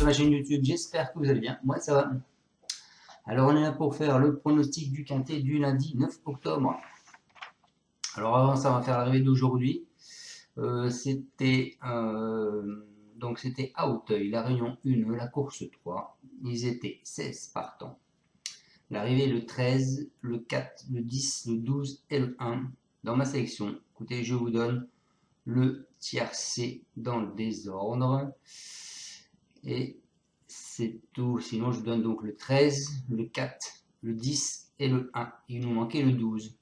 sur la chaîne YouTube, j'espère que vous allez bien, moi ça va. Alors on est là pour faire le pronostic du quintet du lundi 9 octobre. Alors avant ça, on va faire l'arrivée d'aujourd'hui. C'était à Auteuil, la réunion 1, la course 3. Ils étaient 16 partants. L'arrivée le 13, le 4, le 10, le 12 et le 1. Dans ma sélection, écoutez, je vous donne le tiercé dans le désordre. Et c'est tout. Sinon, je vous donne donc le 13, le 4, le 10 et le 1. Il nous manquait le 12.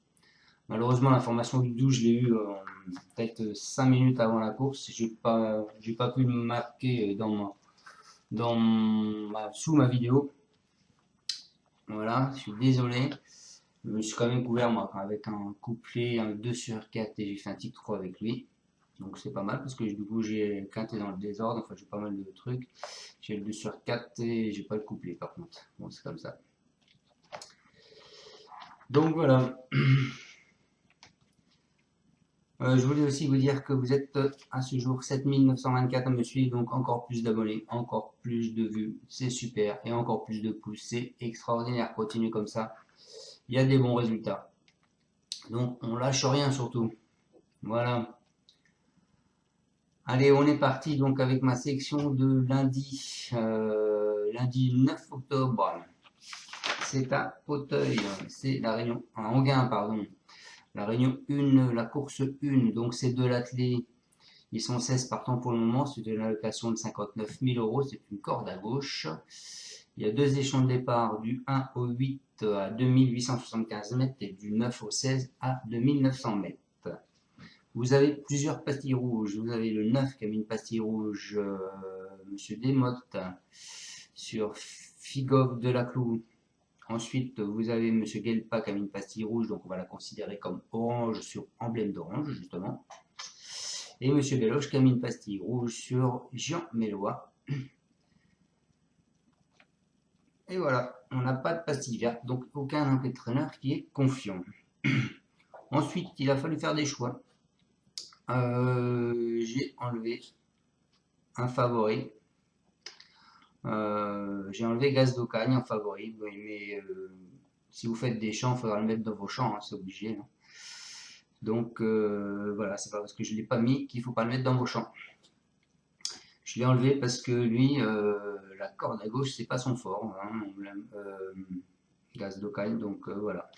Malheureusement, l'information du 12, je l'ai eu peut-être 5 minutes avant la course. J'ai pas pu le marquer sous ma vidéo. Voilà, je suis désolé. Je me suis quand même couvert moi avec un couplet, un 2 sur 4 et j'ai fait un titre 3 avec lui. Donc c'est pas mal parce que du coup j'ai quinté dans le désordre, enfin j'ai pas mal de trucs. J'ai le 2 sur 4 et j'ai pas le couplet par contre. Bon, c'est comme ça. Donc voilà. Je voulais aussi vous dire que vous êtes à ce jour 7924 à me suivre, donc encore plus d'abonnés, encore plus de vues, c'est super, et encore plus de pouces, c'est extraordinaire, continuez comme ça, il y a des bons résultats. Donc on lâche rien surtout, voilà. Allez, on est parti donc avec ma section de lundi, lundi 9 octobre, c'est à Auteuil, c'est la réunion, à Anguin, pardon. La réunion 1, la course 1, donc c'est de l'athlé. Ils sont 16 partants pour le moment, c'est une allocation de 59 000 €, c'est une corde à gauche. Il y a deux échelons de départ, du 1 au 8 à 2875 mètres et du 9 au 16 à 2900 mètres. Vous avez plusieurs pastilles rouges. Vous avez le 9 qui a mis une pastille rouge, Monsieur Desmottes, sur Figov de la Clou. Ensuite, vous avez Monsieur Guelpa qui a mis une pastille rouge, donc on va la considérer comme orange sur emblème d'orange, justement. Et Monsieur Beloche qui a mis une pastille rouge sur Jean Mélois. Et voilà, on n'a pas de pastille verte, donc aucun entraîneur qui est confiant. Ensuite, il a fallu faire des choix. J'ai enlevé un favori. J'ai enlevé Gaz d'Ocagne en favori, mais si vous faites des champs, il faudra le mettre dans vos champs, hein, c'est obligé. Hein. Donc voilà, c'est pas parce que je ne l'ai pas mis qu'il ne faut pas le mettre dans vos champs. Je l'ai enlevé parce que lui, la corde à gauche, c'est pas son fort. Hein, Gaz d'Ocagne, donc voilà.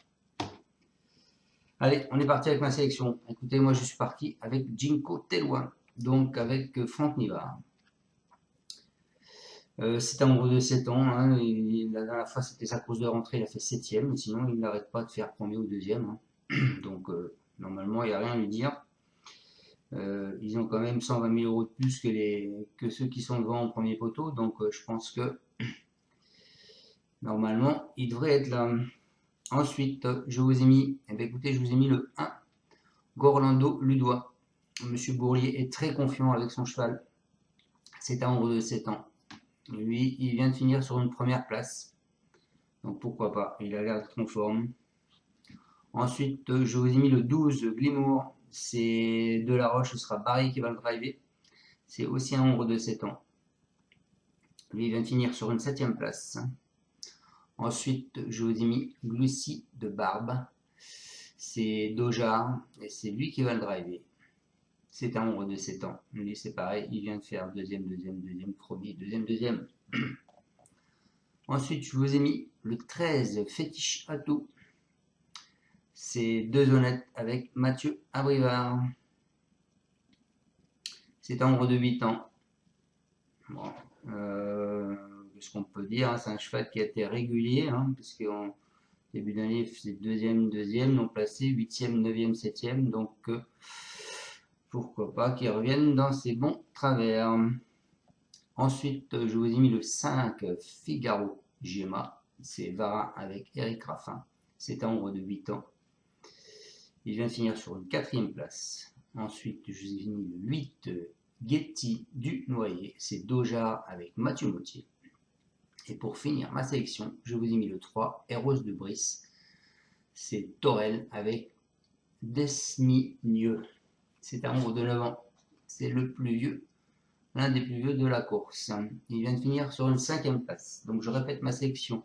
Allez, on est parti avec ma sélection. Écoutez, moi je suis parti avec Jinko Tellois, donc avec Franck Nivard. C'est un gros de 7 ans. Hein, la dernière fois, c'était sa course de rentrée, il a fait 7ème. Mais sinon, il n'arrête pas de faire premier ou deuxième. Hein. Donc, normalement, il n'y a rien à lui dire. Ils ont quand même 120 000 € de plus que ceux qui sont devant en premier poteau. Donc, je pense que normalement, il devrait être là. Ensuite, je vous ai mis, écoutez, je vous ai mis le 1, Gorlando Ludois. Monsieur Bourlier est très confiant avec son cheval. C'est un gros de 7 ans. Lui, il vient de finir sur une première place. Donc pourquoi pas, il a l'air d'être en forme. Ensuite, je vous ai mis le 12, Glimour. C'est de la Roche, ce sera Barry qui va le driver. C'est aussi un ombre de 7 ans. Lui, il vient de finir sur une 7ème place. Ensuite, je vous ai mis Glucy de Barbe. C'est Dojar et c'est lui qui va le driver. C'est un ombre de 7 ans. Lui, c'est pareil, il vient de faire deuxième, premier, deuxième. Ensuite, je vous ai mis le 13, Fétiche Atout. C'est deux honnêtes avec Mathieu Abrivard. C'est un ombre de 8 ans. Bon, ce qu'on peut dire, hein, c'est un cheval qui a été régulier, hein, parce qu'en début d'année, c'est deuxième, non placé, 8ème, 9ème, 7ème, donc pourquoi pas qu'il revienne dans ses bons travers. Ensuite, je vous ai mis le 5, Figaro Gemma, c'est Varin avec Eric Raffin, c'est un ombre de 8 ans. Il vient de finir sur une 4ème place. Ensuite, je vous ai mis le 8, Getty du Noyer, c'est Dojar avec Mathieu Mautier. Et pour finir ma sélection, je vous ai mis le 3, Eros de Brice, c'est Torel avec Desmigneux. C'est un ombre de 9 ans, c'est le plus vieux l'un des plus vieux de la course. Il vient de finir sur une 5e place. Donc je répète ma sélection.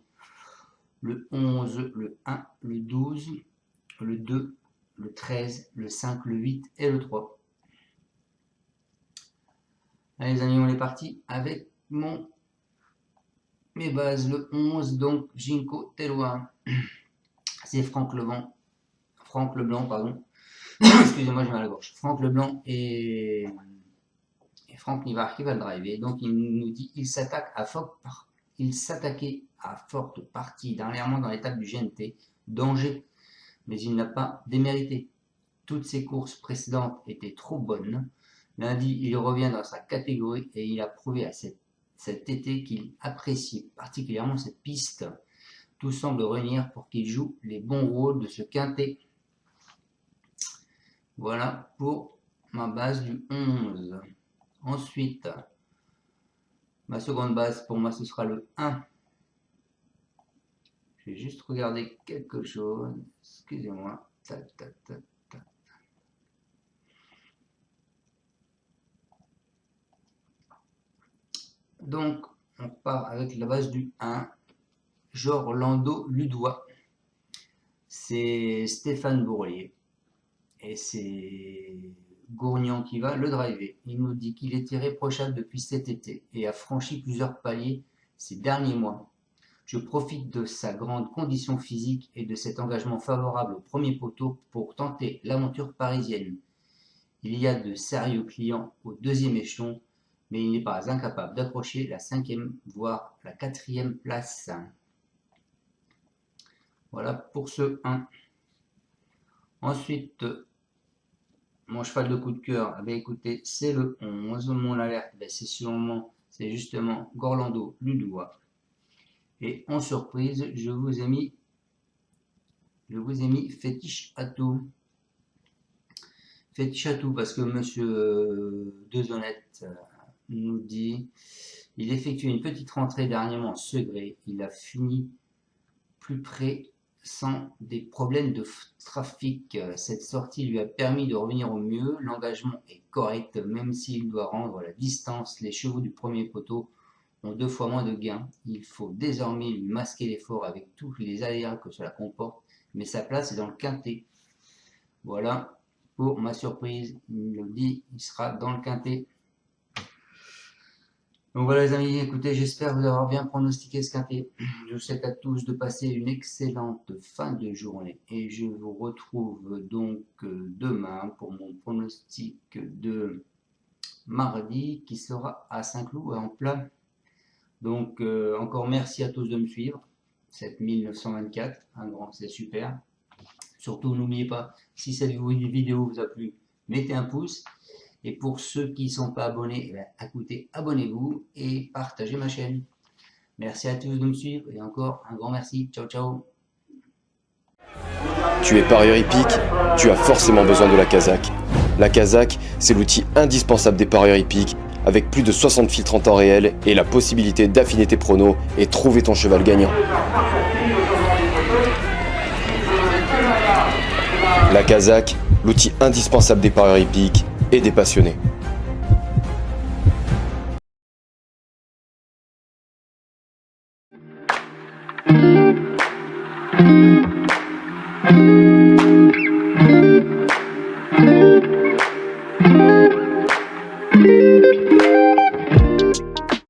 Le 11, le 1, le 12, le 2, le 13, le 5, le 8 et le 3. Allez les amis, on est parti avec mes bases. Le 11, donc Ginkgo Teloa. C'est Franck Leblanc, pardon. Excusez-moi, j'ai mal à la gorge. Franck Leblanc et Franck Nivard qui va le driver. Donc il nous dit il s'attaquait à forte partie dernièrement dans l'étape du GNT, danger, mais il n'a pas démérité. Toutes ses courses précédentes étaient trop bonnes. Lundi, il revient dans sa catégorie et il a prouvé à cet été qu'il apprécie particulièrement cette piste. Tout semble réunir pour qu'il joue les bons rôles de ce quintet. Voilà pour ma base du 11. Ensuite, ma seconde base, pour moi, ce sera le 1. Je vais juste regarder quelque chose. Excusez-moi. Donc, on part avec la base du 1. Orlando Ludois. C'est Stéphane Bourlier. Et c'est Gourgnan qui va le driver. Il nous dit qu'il est irréprochable depuis cet été et a franchi plusieurs paliers ces derniers mois. Je profite de sa grande condition physique et de cet engagement favorable au premier poteau pour tenter l'aventure parisienne. Il y a de sérieux clients au 2e échelon, mais il n'est pas incapable d'accrocher la 5e, voire la 4e place. Voilà pour ce 1. Ensuite, mon cheval de coup de cœur, écoutez, c'est le 11. Mon alerte, c'est justement Orlando Ludois. Et en surprise, je vous ai mis Fétiche à tout. Fétiche à tout parce que monsieur Dezonnette nous dit il effectue une petite rentrée dernièrement en Segré. Il a fini plus près sans des problèmes de trafic. Cette sortie lui a permis de revenir au mieux. L'engagement est correct, même s'il doit rendre la distance. Les chevaux du premier poteau ont 2 fois moins de gains. Il faut désormais lui masquer l'effort avec tous les aléas que cela comporte, mais sa place est dans le quintet. Voilà pour ma surprise. Il le dit, il sera dans le quintet. Donc voilà les amis, écoutez, j'espère vous avoir bien pronostiqué ce quintet. Je vous souhaite à tous de passer une excellente fin de journée et je vous retrouve donc demain pour mon pronostic de mardi qui sera à Saint-Cloud en plat. Donc encore merci à tous de me suivre. 7924, un grand, c'est super. Surtout n'oubliez pas, si cette vidéo vous a plu, mettez un pouce. Et pour ceux qui ne sont pas abonnés, écoutez, abonnez-vous et partagez ma chaîne. Merci à tous de me suivre et encore un grand merci. Ciao, ciao. Tu es parieur hippique, tu as forcément besoin de la Kazakh. La Kazakh, c'est l'outil indispensable des parieurs hippiques, avec plus de 60 filtres en temps réel et la possibilité d'affiner tes pronos et trouver ton cheval gagnant. La Kazakh, l'outil indispensable des parieurs hippiques et des passionnés. Thank you.